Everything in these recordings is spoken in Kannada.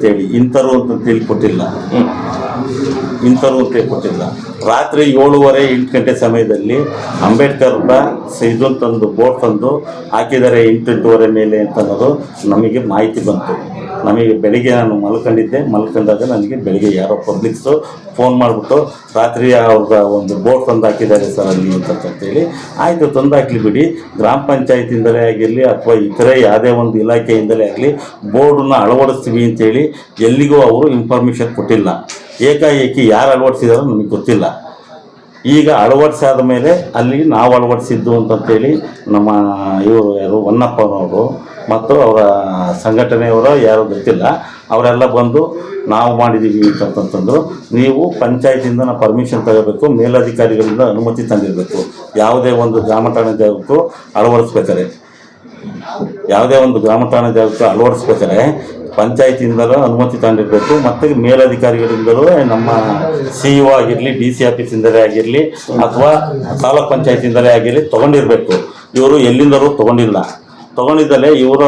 ಅಂತೇಳಿ ಇಂಥರು ಅಂತೇಳಿ ಕೊಟ್ಟಿಲ್ಲ. ರಾತ್ರಿ 7:30 8 ಗಂಟೆ ಸಮಯದಲ್ಲಿ ಅಂಬೇಡ್ಕರ್ ಇದನ್ನು ತಂದು ಬೋರ್ಡ್ ತಂದು ಹಾಕಿದ್ದಾರೆ 8-8:30 ಮೇಲೆ ಅಂತ ಅನ್ನೋದು ನಮಗೆ ಮಾಹಿತಿ ಬಂತು. ನಮಗೆ ಬೆಳಿಗ್ಗೆ ನಾನು ಮಲ್ಕೊಂಡಾಗ ನನಗೆ ಬೆಳಿಗ್ಗೆ ಯಾರೋ ಪಬ್ಲಿಕ್ಸು ಫೋನ್ ಮಾಡಿಬಿಟ್ಟು ರಾತ್ರಿ ಅವ್ರ ಒಂದು ಬೋರ್ಡ್ ತಂದು ಹಾಕಿದ್ದಾರೆ ಸರ್ ಅಲ್ಲಿ ಅಂತಂತೇಳಿ. ಆಯಿತು, ತಂದು ಹಾಕಲಿ ಬಿಡಿ, ಗ್ರಾಮ ಪಂಚಾಯತಿಯಿಂದಲೇ ಆಗಿರಲಿ ಅಥವಾ ಇತರೆ ಯಾವುದೇ ಒಂದು ಇಲಾಖೆಯಿಂದಲೇ ಆಗಲಿ ಬೋರ್ಡನ್ನ ಅಳವಡಿಸ್ತೀವಿ ಅಂತೇಳಿ ಎಲ್ಲಿಗೂ ಅವರು ಇನ್ಫಾರ್ಮೇಷನ್ ಕೊಟ್ಟಿಲ್ಲ. ಏಕಾಏಕಿ ಯಾರು ಅಳವಡಿಸಿದಾರೋ ನಮಗೆ ಗೊತ್ತಿಲ್ಲ. ಈಗ ಅಳವಡಿಸಾದ ಮೇಲೆ ಅಲ್ಲಿ ನಾವು ಅಳವಡಿಸಿದ್ದು ಅಂತಂತೇಳಿ ನಮ್ಮ ಇವರು ಯಾರು ಹೊನ್ನಪ್ಪನವರು ಮತ್ತು ಅವರ ಸಂಘಟನೆಯವರು ಯಾರು ಗೊತ್ತಿಲ್ಲ, ಅವರೆಲ್ಲ ಬಂದು ನಾವು ಮಾಡಿದ್ದೀವಿ ಅಂತಂತಂದರು. ನೀವು ಪಂಚಾಯತಿಂದ ನಾವು ಪರ್ಮಿಷನ್ ತಗೋಬೇಕು, ಮೇಲಧಿಕಾರಿಗಳಿಂದ ಅನುಮತಿ ತಂದಿರಬೇಕು. ಯಾವುದೇ ಒಂದು ಗ್ರಾಮ ಠಾಣೆ ಜಾಗಕ್ಕೂ ಅಳವಡಿಸ್ಬೇಕಾರೆ ಪಂಚಾಯತಿಯಿಂದಲೂ ಅನುಮತಿ ತಗೊಂಡಿರಬೇಕು ಮತ್ತು ಮೇಲಧಿಕಾರಿಗಳಿಂದಲೂ ನಮ್ಮ CEO ಆಗಿರಲಿ, DC ಆಫೀಸಿಂದಲೇ ಆಗಿರಲಿ ಅಥವಾ ತಾಲೂಕ್ ಪಂಚಾಯತಿಯಿಂದಲೇ ಆಗಿರಲಿ ತೊಗೊಂಡಿರಬೇಕು. ಇವರು ಎಲ್ಲಿಂದಲೂ ತೊಗೊಂಡಿದ್ದಲೇ ಇವರ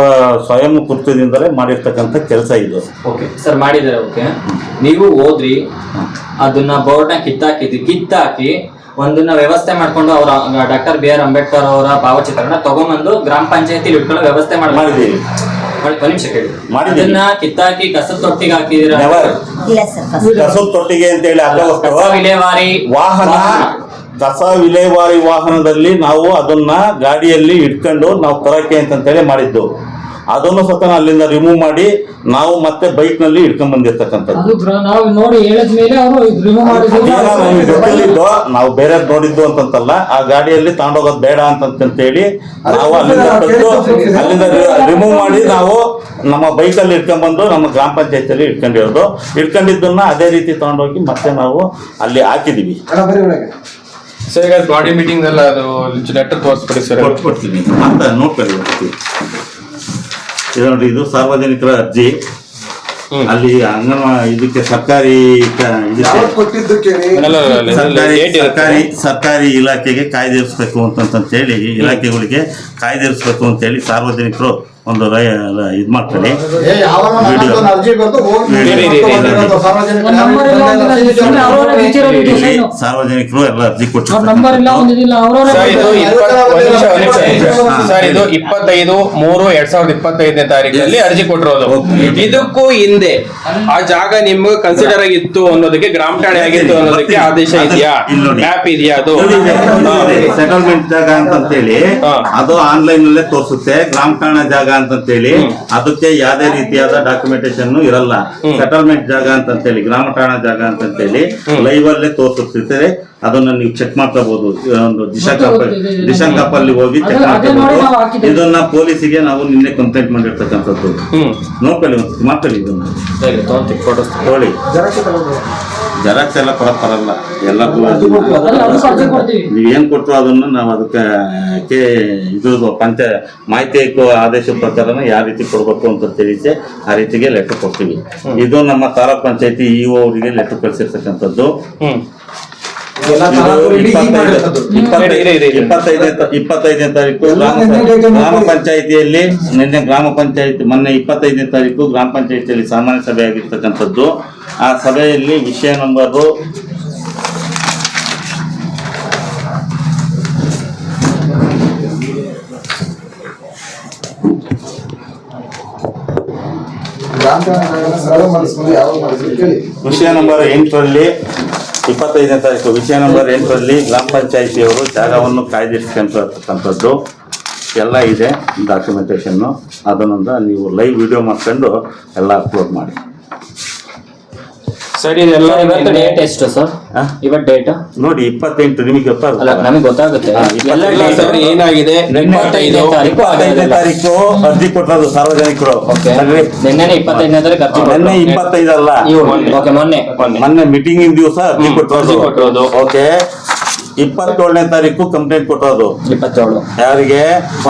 ಸ್ವಯಂ ಕೃತ್ಯದಿಂದಲೇ ಮಾಡಿರ್ತಕ್ಕಂಥ ಕೆಲಸ ಇದು. ಓಕೆ ಸರ್, ಮಾಡಿದ್ದಾರೆ. ಓಕೆ, ನೀವು ಹೋದ್ರಿ, ಅದನ್ನ ಬೋರ್ಡ್ನ ಕಿತ್ತಾಕಿ ಒಂದನ್ನ ವ್ಯವಸ್ಥೆ ಮಾಡ್ಕೊಂಡು ಅವರ ಡಾಕ್ಟರ್ BR ಅಂಬೇಡ್ಕರ್ ಅವರ ಭಾವಚಿತ್ರನ ತಗೊಂಡ್ಬಂದು ಗ್ರಾಮ ಪಂಚಾಯತಿಲಿ ಇಟ್ಕೊಳ್ಳೋ ವ್ಯವಸ್ಥೆ ಮಾಡಿದ್ದೀವಿ. ಒಂದು ನಿಮಿಷ ಕೇಳಿ, ಅದನ್ನ ಕಿತ್ತಾಕಿ ಕಸದ ತೊಟ್ಟಿಗೆ ಹಾಕಿದಿರ? ಕಸದ ತೊಟ್ಟಿಗೆ ಅಂತ ಹೇಳಿ ಕಸ ವಿಲೇವಾರಿ ವಾಹನದಲ್ಲಿ ನಾವು ಅದನ್ನ ಗಾಡಿಯಲ್ಲಿ ಇಟ್ಕೊಂಡು ನಾವು ತರಕ್ಕೆ ಅಂತೇಳಿ ಮಾಡಿದ್ದು. ಅದನ್ನು ಸಹ ಅಲ್ಲಿಂದ ರಿಮೂವ್ ಮಾಡಿ ನಾವು ಮತ್ತೆ ಬೈಕ್ ನಲ್ಲಿ ಇಟ್ಕೊಂಡ್ ಬಂದಿರ್ತಕ್ಕಂಥದ್ದು. ನಾವು ಬೇರೆ ನೋಡಿದ್ದು ಅಂತಂತಲ್ಲ, ಆ ಗಾಡಿಯಲ್ಲಿ ತಗೊಂಡೋಗೋದು ಬೇಡ ಅಂತಂತೇಳಿ ನಾವು ಅಲ್ಲಿಂದ ರಿಮೂವ್ ಮಾಡಿ ನಾವು ನಮ್ಮ ಬೈಕಲ್ಲಿ ಇಟ್ಕೊಂಡ್ಬಂದು ನಮ್ಮ ಗ್ರಾಮ ಪಂಚಾಯತಿಯಲ್ಲಿ ಇಟ್ಕೊಂಡಿದ್ದನ್ನ ಅದೇ ರೀತಿ ತಗೊಂಡೋಗಿ ಮತ್ತೆ ನಾವು ಅಲ್ಲಿ ಹಾಕಿದೀವಿ. ಸರ್, ಈಗ ಬಾಡಿ ಮೀಟಿಂಗ್ ಎಲ್ಲ ಅದು ಲೆಟರ್ ತೋರಿಸ್ಬಿಡಿ ಸರ್, ಕೊಡ್ತೀನಿ ಅಂತ ನೋಡ್ಕೊಳ್ಳಿ. ಇದು ನೋಡಿ, ಇದು ಸಾರ್ವಜನಿಕರ ಅರ್ಜಿ. ಅಲ್ಲಿ ಇದಕ್ಕೆ ಸರ್ಕಾರಿ ಇಲಾಖೆಗೆ ಕಾಯ್ದಿರಿಸಬೇಕು ಅಂತಂತೇಳಿ ಇಲಾಖೆಗಳಿಗೆ ಕಾಯ್ದಿರಿಸಬೇಕು ಅಂತೇಳಿ ಸಾರ್ವಜನಿಕರು ಒಂದು ಇದು ಮಾಡ್ಕೊಳ್ಳಿ. ಸಾರ್ವಜನಿಕರು ಎಲ್ಲ ಅರ್ಜಿ ಕೊಟ್ಟಿದ್ದಾರೆ. ಸರ್, ಇದು 25/3/2025 ತಾರೀಕಲ್ಲಿ ಅರ್ಜಿ ಕೊಟ್ಟಿರೋದು. ಇದಕ್ಕೂ ಹಿಂದೆ ಆ ಜಾಗ ನಿಮ್ಗೆ ಕನ್ಸಿಡರ್ ಆಗಿತ್ತು ಅನ್ನೋದಕ್ಕೆ, ಗ್ರಾಮ ಠಾಣೆ ಆಗಿತ್ತು ಅನ್ನೋದಕ್ಕೆ ಆದೇಶ ಇದೆಯಾ, ಮ್ಯಾಪ್ ಇದೆಯಾ? ಅದು ಸೆಟಲ್ಮೆಂಟ್ ಜಾಗ ಅಂತಂತೇಳಿ ಅದು ಆನ್ಲೈನ್ ನಲ್ಲೇ ತೋರಿಸುತ್ತೆ. ಗ್ರಾಮ ಠಾಣೆ ಜಾಗ ಅಂತಂತೇಳಿ ಅದಕ್ಕೆ ಯಾವುದೇ ರೀತಿಯಾದ ಡಾಕ್ಯುಮೆಂಟೇಶನ್ ಇರಲ್ಲ. ಸೆಟಲ್ಮೆಂಟ್ ಜಾಗ ಅಂತಂತೇಳಿ, ಗ್ರಾಮ ಠಾಣಾ ಜಾಗ ಅಂತಂತೇಳಿ ಲೈವ್ ಅಲ್ಲೇ ತೋರಿಸುತ್ತಿರ್ತಾರೆ. ಅದನ್ನ ನೀವು ಚೆಕ್ ಮಾಡ್ಕೋಬಹುದು. ಒಂದು ದಿಶಾ ಕಾಪ್ ಅಲ್ಲಿ ಹೋಗಿ ಚೆಕ್ ಮಾಡ್ಕೋಬಹುದು. ಇದನ್ನ ಪೊಲೀಸಿಗೆ ನಾವು ನಿನ್ನೆ ಕಂಪ್ಲೇಂಟ್ ಮಾಡಿರ್ತಕ್ಕಂಥದ್ದು. ನೋಡ್ಕೊಳ್ಳಿ, ಮಾಡ್ಕೊಳ್ಳಿ. ಇದನ್ನ ತಗೊಳ್ಳಿ. ಜೆರಾಕ್ಸ್ ಎಲ್ಲ ಕೊಡಕ್ ಬರಲ್ಲ. ಎಲ್ಲಕ್ಕೂ ನೀವೇನ್ ಕೊಟ್ಟರು ಅದನ್ನು ನಾವು ಅದಕ್ಕೆ ಇದು ಮಾಹಿತಿ ಆದೇಶ ಪ್ರಕಾರ ಯಾವ ರೀತಿ ಕೊಡ್ಬೇಕು ಅಂತ ತಿಳಿಸಿ ಆ ರೀತಿಗೆ ಲೆಟರ್ ಕೊಡ್ತೀವಿ. ಇದು ನಮ್ಮ ತಾಲೂಕ್ ಪಂಚಾಯತಿ EO ಅವರಿಗೆ ಲೆಟರ್ ಕಳಿಸಿರ್ತಕ್ಕಂಥದ್ದು. 25ನೇ ತಾರೀಕು ಗ್ರಾಮ ಪಂಚಾಯಿತಿಯಲ್ಲಿ ಮೊನ್ನೆ 25ನೇ ತಾರೀಕು ಗ್ರಾಮ ಪಂಚಾಯಿತಿಯಲ್ಲಿ ಸಾಮಾನ್ಯ ಸಭೆ ಆಗಿರ್ತಕ್ಕಂಥದ್ದು. ಆ ಸಭೆಯಲ್ಲಿ ವಿಷಯ ನಂಬರು ವಿಷಯ ನಂಬರ್ 8ರಲ್ಲಿ 25ನೇ ತಾರೀಕು ವಿಷಯ ನಂಬರ್ 8ರಲ್ಲಿ ಗ್ರಾಮ ಪಂಚಾಯಿತಿಯವರು ಜಾಗವನ್ನು ಕಾಯ್ದಿರಿಸ್ಕೊಂತಕ್ಕಂಥದ್ದು ಎಲ್ಲ ಇದೆ ಡಾಕ್ಯುಮೆಂಟೇಶನ್ನು. ಅದನ್ನೊಂದು ನೀವು ಲೈವ್ ವಿಡಿಯೋ ಮಾಡ್ಕೊಂಡು ಎಲ್ಲ ಅಪ್ಲೋಡ್ ಮಾಡಿ. ಸರ್, ಇದೆಲ್ಲ ಇವತ್ತು ಡೇಟ್ ಎಷ್ಟು ಸರ್? ಇವತ್ತು ಡೇಟ್ ನೋಡಿ 28. ನಿಮಗೆ ನಮಗೆ ಗೊತ್ತಾಗುತ್ತೆ ಏನಾಗಿದೆ. 25ನೇ ತಾರೀಕು ಅರ್ಜಿ ಕೊಟ್ಟರು ಸಾರ್ವಜನಿಕರು. ನಿನ್ನೆ 25ನೇ ತಾರೀಕು ಅರ್ಜಿ. ನಿನ್ನೆ 25 ಅಲ್ಲ, ಮೊನ್ನೆ ಮೀಟಿಂಗ್ ದಿವಸ ಅರ್ಜಿ ಕೊಟ್ಟರು. ಓಕೆ, 27ನೇ ತಾರೀಕು ಕಂಪ್ಲೇಂಟ್ ಕೊಟ್ಟೋದು 27. ಯಾರಿಗೆ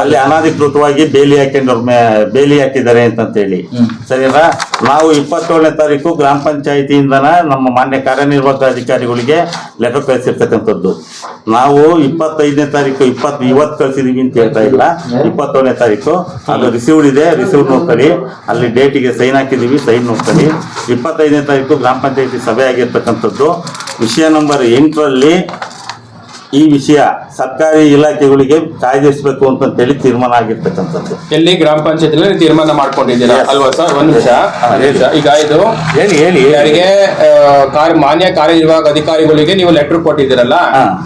ಅಲ್ಲಿ ಅನಾಧಿಕೃತವಾಗಿ ಬೇಲಿ ಬೇಲಿ ಹಾಕಿದ್ದಾರೆ ಅಂತೇಳಿ. ಸರಿನಾ? ನಾವು 27ನೇ ತಾರೀಕು ಗ್ರಾಮ ಪಂಚಾಯಿತಿಯಿಂದನ ನಮ್ಮ ಮಾನ್ಯ ಕಾರ್ಯನಿರ್ವಾಹಕ ಅಧಿಕಾರಿಗಳಿಗೆ ಲೆಟರ್ ಕಳಿಸಿರ್ತಕ್ಕಂಥದ್ದು. ನಾವು 25ನೇ ತಾರೀಕು ಇವತ್ತು ಕಳಿಸಿದೀವಿ ಅಂತ ಹೇಳ್ತಾ ಇಲ್ಲ, 27ನೇ ತಾರೀಕು ಅದು ರಿಸೀವ್ಡ್ ಇದೆ, ರಿಸೀವ್ಡ್ ನೋಡ್ಕೊಳ್ಳಿ. ಅಲ್ಲಿ ಡೇಟಿಗೆ ಸೈನ್ ಹಾಕಿದೀವಿ, ಸೈನ್ ನೋಡ್ಕೊಳ್ಳಿ. 25ನೇ ತಾರೀಕು ಗ್ರಾಮ ಪಂಚಾಯಿತಿ ಸಭೆ ಆಗಿರ್ತಕ್ಕಂಥದ್ದು. ವಿಷಯ ನಂಬರ್ 8ರಲ್ಲಿ ಈ ವಿಷಯ ಸರ್ಕಾರಿ ಇಲಾಖೆಗಳಿಗೆ ಕಾಯ್ದಿರಿಸಬೇಕು ಅಂತೇಳಿ ತೀರ್ಮಾನ ಆಗಿರ್ತಕ್ಕಂಥದ್ದು. ಎಲ್ಲಿ ಗ್ರಾಮ ಪಂಚಾಯತ್ ತೀರ್ಮಾನ ಮಾಡ್ಕೊಂಡಿದ್ದೀರಾ ಅಲ್ವಾ ಸರ್? ಒಂದ್ ನಿಮಿಷ. ಈಗ ಇದು ಹೇಳಿ ಯಾರಿಗೆ ಮಾನ್ಯ ಕಾರ್ಯನಿರ್ವಾಹಕ ಅಧಿಕಾರಿಗಳಿಗೆ ನೀವು ಲೆಟರ್ ಕೊಟ್ಟಿದ್ದೀರಲ್ಲ,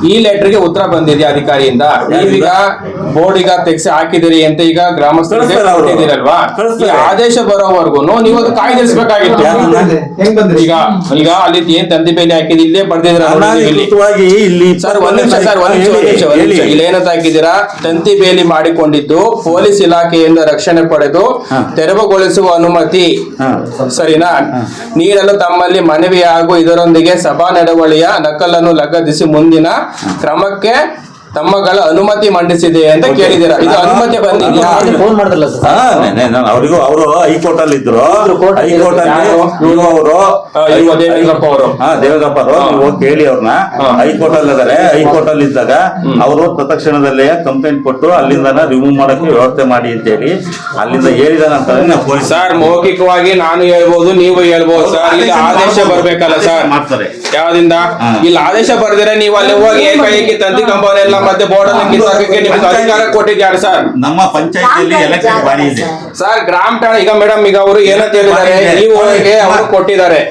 ಈ ಲೆಟರ್ಗೆ ಉತ್ತರ ಬಂದಿದೆಯಾ ಅಧಿಕಾರಿಯಿಂದ? ನೀವೀಗ ಬೋರ್ಡ್ ಈಗ ತೆಗೆಸಿ ಹಾಕಿದಿರಿ ಅಂತ ಈಗ ಗ್ರಾಮಸ್ಥರಿಗೆ ಕೊಟ್ಟಿದ್ದೀರಲ್ವಾ? ಈ ಆದೇಶ ಬರೋವರೆಗೂ ನೀವು ಅದು ಕಾಯ್ದಿರಿಸಬೇಕಾಗಿತ್ತು. ಈಗ ಅಲ್ಲಿ ಏನ್ ತಂತಿ ಬೇಲಿ ಹಾಕಿದ್ ಇಲ್ಲೇ ಬರ್ದಿದ್ದೀರಾ ಇಲ್ಲಿ ಸರ್? ಒಂದ್ ನಿಮಿಷ ಸರ್, ಇಲ್ಲೇನಂತ ಹಾಕಿದ್ದೀರಾ? ತಂತಿ ಬೇಲಿ ಮಾಡಿಕೊಂಡಿದ್ದು ಪೊಲೀಸ್ ಇಲಾಖೆಯಿಂದ ರಕ್ಷಣೆ ಪಡೆದು ತೆರವುಗೊಳಿಸುವ ಅನುಮತಿ. ಸರಿನಾ? ನೀಡಲು ತಮ್ಮಲ್ಲಿ ಮನವಿ ಹಾಗೂ ಇದರೊಂದಿಗೆ ಸಭಾ ನಡವಳಿಯ ನಕಲನ್ನು ಲಗತ್ತಿಸಿ ಮುಂದಿನ ಕ್ರಮಕ್ಕೆ ತಮ್ಮಗಳ ಅನುಮತಿ ಮಂಡಿಸಿದೆ ಅಂತ ಕೇಳಿದ್ದೀರಾ. ಇದು ಅನುಮತಿ ಬಂದಿದ್ಯಾ? ಫೋನ್ ಮಾಡಿದ್ರಲ್ಲ ಸರ್ ಅವರಿಗೂ ಅವರು ಹೈಕೋರ್ಟ್ ಅಲ್ಲಿ ಇದ್ರು. ಹೈಕೋರ್ಟ್ ಅಲ್ಲಿ ಅವರು ದೇವೇಂದ್ರಪ್ಪ ಅವರು ನೀವು ಕೇಳಿ ಅವ್ರನ್ನ. ಹೈಕೋರ್ಟ್ ಅಲ್ಲಿ ಇದಾರೆ. ಹೈಕೋರ್ಟ್ ಅಲ್ಲಿ ಇದ್ದಾಗ ಅವರು ತತ್ಕ್ಷಣದಲ್ಲೇ ಕಂಪ್ಲೇಂಟ್ ಕೊಟ್ಟು ಅಲ್ಲಿಂದ ರಿಮೂವ್ ಮಾಡಕ್ಕೆ ವ್ಯವಸ್ಥೆ ಮಾಡಿ ಅಂತ ಹೇಳಿ ಅಲ್ಲಿಂದ ಹೇಳಿದ ನಂತರ ಪೊಲೀಸ್ ಸರ್ ಮೌಖಿಕವಾಗಿ ನಾನು ಹೇಳ್ಬೋದು, ನೀವು ಹೇಳ್ಬೋದು ಸರ್. ಇಲ್ಲಿ ಆದೇಶ ಬರ್ಬೇಕಲ್ಲ ಸರ್ ಮಾಡ್ತಾರೆ. ಯಾವ್ದಿಂದ ಇಲ್ಲಿ ಆದೇಶ ಬರ್ದಿರ ನೀವು ಅಲ್ಲಿ ಹೋಗಿ ಏಕಾಏಕಿ ತಂತಿ ಕಂಪನಿ ಎಲ್ಲ ಮತ್ತೆ ಬೋರ್ಡ್ ಅನ್ನು ಕಿತ್ತಾಕಕ್ಕೆ ನಿಮ್ಗೆ ಅಧಿಕಾರ ಕೊಟ್ಟಿದ್ದಾರೆ ಸರ್. ನಮ್ಮ ಪಂಚಾಯತಿಯಲ್ಲಿ ಎಲೆಕ್ಟೆಡ್ ಬಾಡಿ ಇದೆ ಸರ್. ಗ್ರಾಮ ಠಾಣೆ ಈಗ ಮೇಡಮ್ ಈಗ ಅವರು ಏನಂತ ಹೇಳಿದ್ದಾರೆ, ನೀವು ಅವರು ಕೊಟ್ಟಿದ್ದಾರೆ,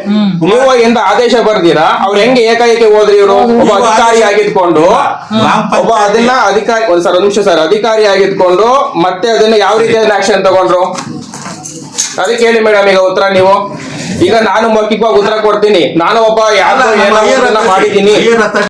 ನೀವು ಎಂತ ಆದೇಶ ಬರ್ದಿರಾ? ಅವ್ರು ಹೆಂಗೆ ಏಕಾಏಕಿ ಹೋದ್ರಿ? ಇವರು ಒಬ್ಬ ಅಧಿಕಾರಿ ಆಗಿದ್ಕೊಂಡು ಒಬ್ಬ ಅದನ್ನ ಅಧಿಕಾರಿ ಒಂದ್ ನಿಮಿಷ ಸರ್, ಅಧಿಕಾರಿ ಆಗಿದ್ಕೊಂಡು ಮತ್ತೆ ಅದನ್ನ ಯಾವ ರೀತಿಯ ಆಕ್ಷನ್ ತಗೊಂಡ್ರು ಅದಕ್ಕೆ ಹೇಳಿ ಮೇಡಮ್ ಈಗ ಉತ್ತರ ನೀವು. ಈಗ ನಾನು ಮೌಖಿಕವಾಗಿ ಉತ್ತರ ಕೊಡ್ತೀನಿ. ನಾನು ಒಬ್ಬ ಯಾರು ಮಾಡಿದ್ದೀನಿ